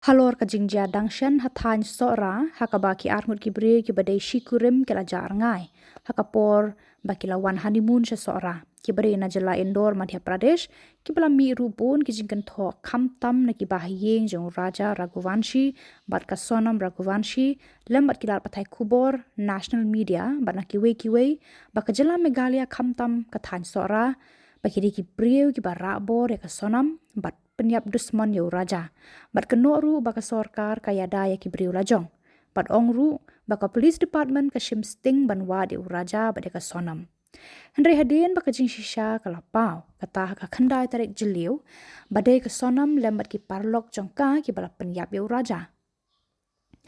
Halor ka jingjia dangshan hathan sora hakaba ki arngut ki bre ki badai shikurim kela jar ngai hakapor bakila wan honeymoon sha sora ki bre na jala Indore Madhya Pradesh ki bala mi rupun ki jingkan tho kham tam na ki bahiyeng jong Raja Raghuvanshi bat ka Sonam Raghuvanshi lembat kilar pathai khubor national media bat na ki wei baka jala Meghalaya kham tam ka than sora bakiri ki bre ki barabor ya ka Sonam bat penyap dusman yo raja bat kenoru baka sorkar kaya daya ki briu lajong bat ongru baka police department ka shimsting banwa de raja bat ka Sonam Henry hadin baka jing shisha kala pau kata ka khandai tarik jeliu badai ka Sonam lembat ki parlok jongka ki bala penyap yo raja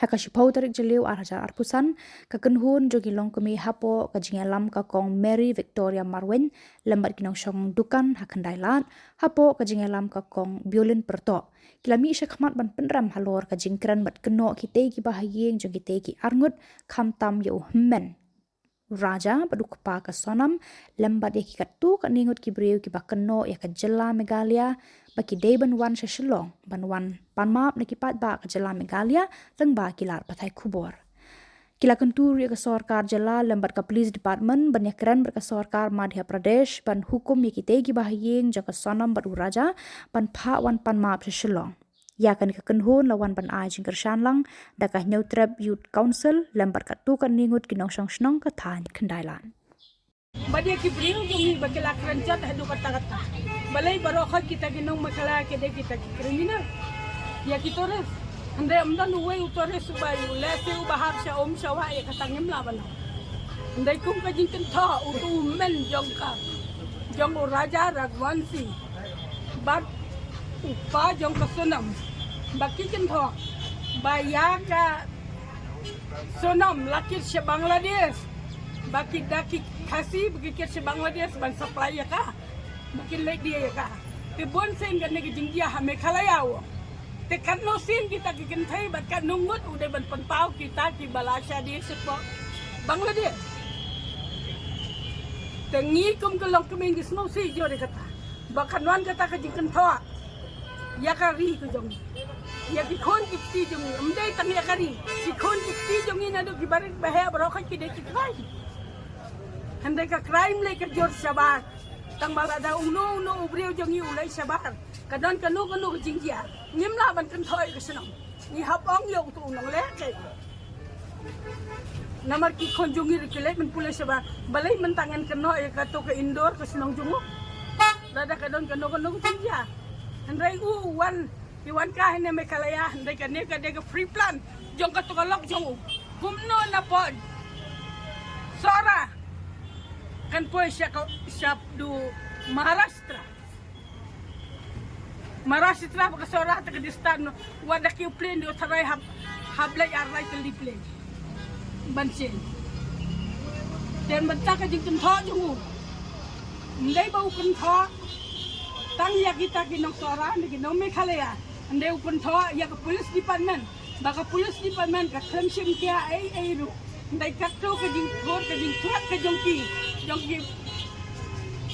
haka shipau tarik jeliu araja arpusan ka kenhun jogi longkemi hapo ka jingalam ka kong Mary Victoria Marwin lembat kinong shong dukan hakandai lat hapo ka jingalam ka kong Biolin Perto kilami syakmat ban penram halor ka jingkran bat keno kite ki bahayeng jogi te ki arngut kham tam yo men raja padukpa ka Sonam lembat ya ki katu ka ningut ki breu ki bakeno ya ka jela Meghalaya baki day ban wan shashilong ban wan panmap na ki pat ba ka jela Meghalaya tang ba kilar pathai khubor kila kentur ya ka sorkar jela lembat ka police department ban yakran ber ka sorkar Madhya Pradesh ban hukum ya ki te ki bahayeng ja ka Sonam bat raja ban pha wan panmap shashilong ya kan ka kenhun lawan ban ai jingkar shanlang da ka neutrap youth council lembat ka tu kan ningut kinong shong shnong ka than khandailan Badia ki bring jumi bakila kranjat hadu kata-kata. Balai barokhat kita ginong makala ke de kita kriminal. Ya kitores. Ande amdan uwe utore subayu lese ubahar sha shawa ya katangem laban. Ande kum ka jingten tha utu men jongka. Jong Raja Raghuvanshi. Bat upa jong ka Sonam. Baki ken tha. Baya ka Sonam lakir sha Bangladesh. Baki daki kasih begitu se Bangladesh ban supply ya ka mungkin lek dia ya ka te bon sen kan negi jingia ha Meghalaya wo te kan no sin kita ki kan thai bat kan nungut udah ban penpau kita ki balasha dia sepo Bangladesh tengi kum kelong keming di snow si jo de kata bakan wan kata ka jingkan thawa ya ka ri ku jong ya ki khon ki ti jong amdai tang ya ka ri ki khon ki ti jong ina do ki barik bahaya bro kha ki de ki thai Handai ka crime le ka jor sabar tang balada uno ubriu jongi ulai sabar kadon kanu jingjia nimla ban kan thoi ka senong ni hapong yo tu nong le ke namar ki khon jongi ke le men pule sabar balai men tangan keno e ka to ka Indore ka senong jongu dada kadon kanu jingjia handai wan ki wan ka hene Meghalaya handai ka ne ka de ka free plan jong ka to ka lok jongu kumno na pod sora kan po siya do Maharashtra baka sora ta kadistan wada ki plane do saray hablay aray ka li plane bansin den banta ka jing tho jungu ndai ba ukun tho tang ya kita kinong sora ni kinong Meghalaya ndai ukun tho ya ka police department baka police department ka khamsim kya ai ru ndai ka to ka jing thot ka jing thot ka jongki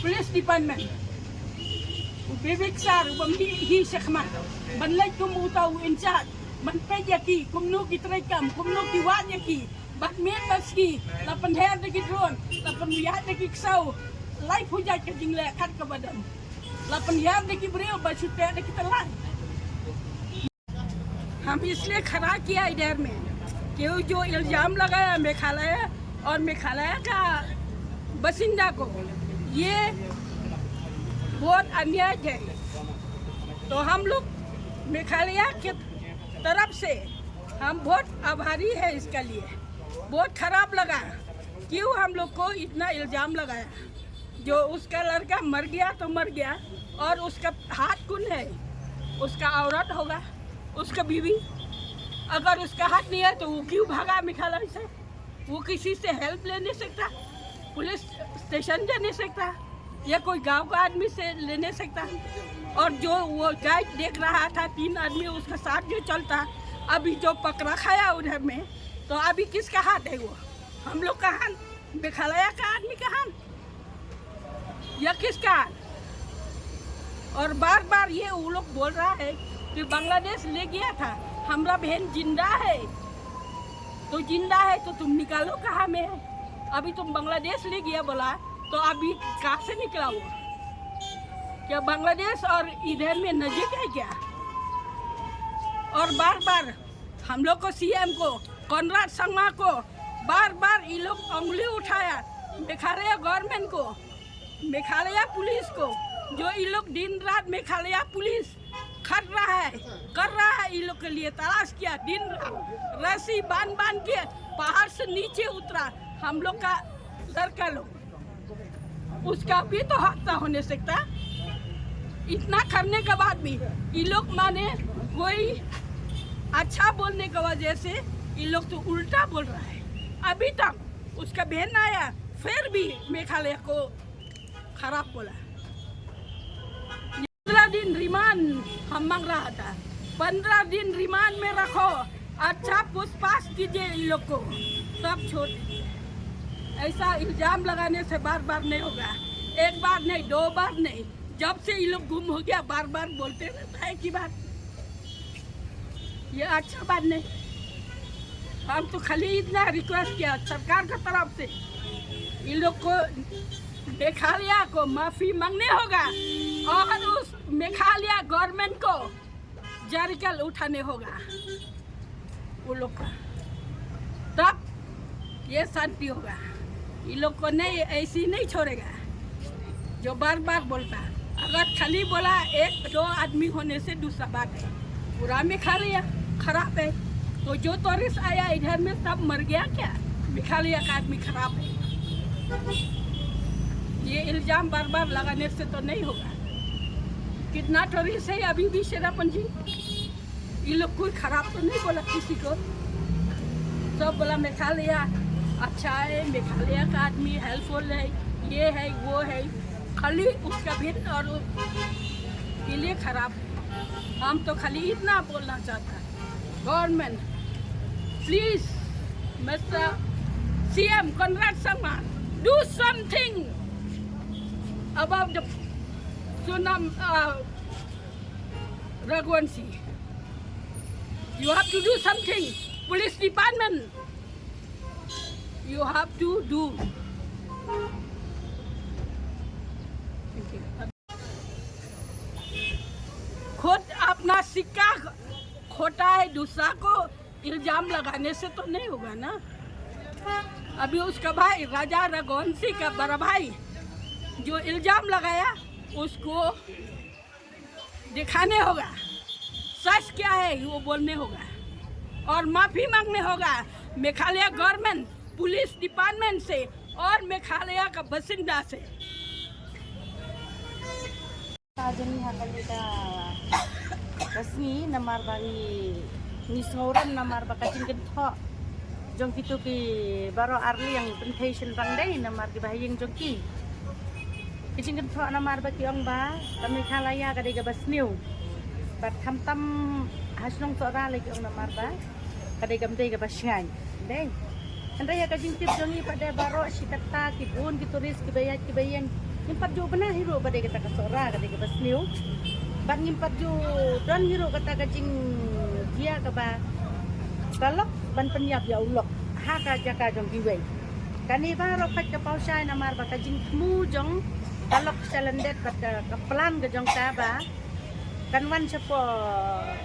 police department ubebek sar hi sekhma banlai kum utau incha man pejaki kumno ki traikam kumno ki wanyaki batmen baski lapan her de ki drone lapan yat de ki ksau life ho jai ka jingle khat ka badan lapan yar de ki breo bachute de ki talai हम इसलिए खड़ा किया इधर में क्यों जो इल्जाम लगाया मेघालय और मेघालय का बसिंदा को ये बहुत अन्याय है तो हम लोग मेघालय के तरफ से हम बहुत आभारी है इसके लिए बहुत खराब लगा क्यों हम लोग को इतना इल्जाम लगाया जो उसका लड़का मर गया तो मर गया और उसका हाथ कौन है उसका औरत होगा उसका बीवी अगर उसका हाथ नहीं है तो वो क्यों भागा मेघालय से वो किसी से हेल्प ले नहीं सकता पुलिस स्टेशन जा नहीं सकता या कोई गांव का आदमी से ले नहीं सकता और जो वो गाइड देख रहा था 3 आदमी उसका साथ जो चलता अभी जो पकड़ा खाया उधर में तो अभी किसका हाथ है वो हम लोग का हाथ मेघालय का आदमी का हाथ या किसका हाथ और बार बार ये वो लोग बोल रहा है कि बांग्लादेश ले गया था हमारा बहन जिंदा है तो तुम निकालो कहाँ में है। अभी तुम बांग्लादेश ले गया बोला तो अभी कहाँ से निकला वो? क्या बांग्लादेश और इधर में नजदीक है क्या? और बार बार हम लोग को सीएम को कॉनराड संगमा को बार बार ये लोग उंगली उठाया, मेघालय गवर्नमेंट को, मेघालय पुलिस को, जो ये लोग दिन रात मेघालय पुलिस कर रहा है ये लोग के लिए तलाश किया, दिन रात रस्सी बांध के पहाड़ से नीचे उतरा हम लोग का लड़का लोग, उसका भी तो हादसा होने सकता। इतना करने के बाद भी ये लोग माने कोई अच्छा बोलने की वजह से ये लोग तो उल्टा बोल रहा है। अभी तक उसका बहन आया फिर भी मेघालय को खराब बोला। 15 दिन रिमांड हम मांग रहा था, 15 दिन रिमांड में रखो, अच्छा पूछताछ कीजिए इन लोग को, तब छोड़। ऐसा इल्जाम लगाने से बार बार नहीं होगा, एक बार नहीं, 2 बार नहीं, जब से ये लोग गुम हो गया बार बार बोलते रहता है कि बात, ये अच्छा बात नहीं। हम तो खाली इतना रिक्वेस्ट किया सरकार की तरफ से, इन लोग को मेघालय को माफी मांगने होगा और उस मेघालय गवर्नमेंट को जरिकल उठाने होगा वो लोग का, तब ये शांति होगा। ये लोग को नहीं, ऐसी नहीं छोड़ेगा जो बार बार बोलता। अगर खाली बोला 1-2 आदमी होने से दूसरा बात है, पूरा मेघालय खराब है, तो जो टूरिस्ट आया इधर में सब मर गया क्या? मेघालय का आदमी खराब है, ये इल्जाम बार बार लगाने से तो नहीं होगा। कितना टूरिस्ट है अभी भी शेरापंजी, ये लोग कोई खराब तो नहीं बोला किसी को, सब बोला मेघालय अच्छा है, मेघालय का आदमी हेल्पफुल है, ये है वो है, खाली उसका भिन्न और के लिए खराब। हम तो खाली इतना बोलना चाहता, government please mister CM Conrad Sangma, do something about the tsunami Raghuvanshi. You have to do something. Police department, you have to do. खुद अपना सिक्का खोटा है, दूसरा को इल्जाम लगाने से तो नहीं होगा ना। अभी उसका भाई राजा रघुवंशी का बड़ा भाई जो इल्जाम लगाया उसको दिखाने होगा, सच क्या है वो बोलने होगा और माफी मांगने होगा मेघालय गवर्नमेंट, पुलिस डिपार्टमेंट से और मेघालय का बासिंदा से। Kajani hakalita kasni namar bagi nisoran namar bakacing kentho jong kitu ki baro arli yang plantation bangdai namar ki bahayeng jongki kicing kentho namar bagi ong ba kami khalaya kadai ga basniu bat tam hasnong sora lagi ong namar ba kadai gamdai ga basngai dai andai ka jingtip jongi pada baro sikata ki bun ki turis ki bayang ngimpat jo benar hero pada kita ka sora kadai ga basniu bat ngimpat jo don hero kata ka jing dia ka ba kalok ban penyap ya Allah ha ka jaka jong giwei kani baro pat ka pausai namar ba ka jing mu jong kalok salandet bat ka plan ka jong ka ba kan wan sepo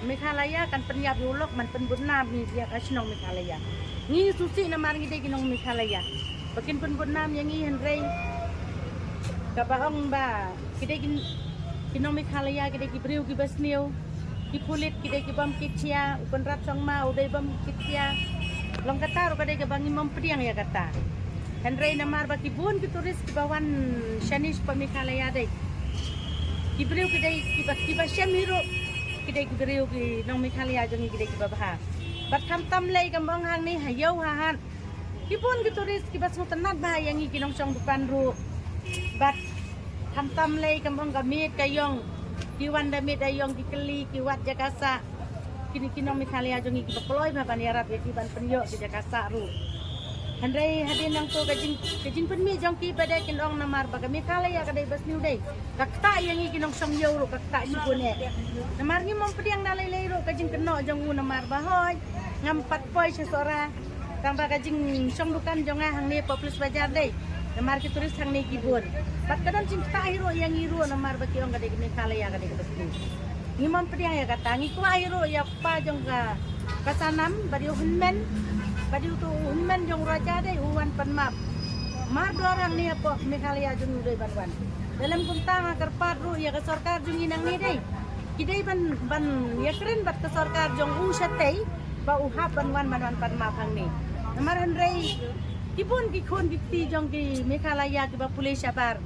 Meghalaya kan penyap ya Allah man penbunam ni dia ka sinong Meghalaya ngi susi namar ngi de ginong Meghalaya bakin penbunam yang ngi henrei kabaong ba kidai kinong Meghalaya kidai ki briu ki basniu ki kulit kidai ki bam kicia upan rap sang ma udai bam kicia long kata ro kadai ke bangi mom priang ya kata henrei namar ba ki bun ki turis ki bawan shanis pa Meghalaya dai ki briu kidai ki basem hiro kidai ki briu ki nong Meghalaya jong kidai ki babha bat tham tam lei kambang hang ni hayau ha han ki bun ki turis ki bas ngutanat ba yang ki nong song dukan ru bat tham tam lei kambang gamit kayong ki wanda mit ayong ki keli ki wat jakasa kini kinong Meghalaya jongi ki ploy ba ban yarap ki ban penyo ki jakasa ru Handai hadin nang to kajing penmi jong ki pada kin ong namar baga mi kala ya kadai bas niu dei kakta yang i kinong song yo ro kakta si bone namar ni mom pediang nalai lei ro kajing keno jong u namar bahoy ngam pat poi sesora tambah kajing song dukan jong hang ni populus bajar dei namar ki turis hang ni ki bon pat kadam jing ta hiro yang i ro namar baki ong kadai mi kala ya kadai bas niu ni mom pediang ya kata ngi ko hiro ya pa jong ka kasanam bari hunmen Padi tu unmen jong raja deh uwan penmap. Mar dua orang ni apa Meghalaya jong udah banwan. Dalam kuntang akar padru ya ke sarkar jong inang ni deh. Kidai ban ya keren bat ke sarkar jong usatei ba uhap banwan penmap hang ni. Namar hendrei kibun kikun kiti jong ki Meghalaya ki ba pulih sabar.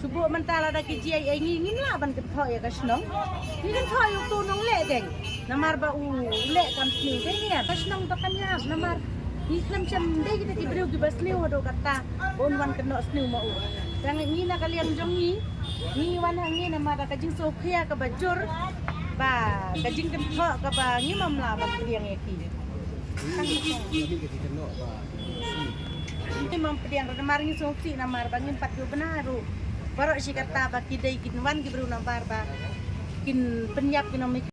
Subuh mentala dah kiji ai ngin lah ban ketho ya kasnong. Ni kan tho yu tu nong le deng. Namar ba le company deh ni kasnong bakanya namar Islam macam deh kita diberi ugi basliu do kata onwan kena sliu mau. Jangan ni nak kalian jong ni wan hang ni nama da kajing sokhia ka bajur ba kajing kentho ka ba ni mamla ba priang eki. Ni mam priang da maringi soksi namar bangin 40 benaru. Baru si kata ba kidai kinwan gibru nambar ba kin penyap kinamik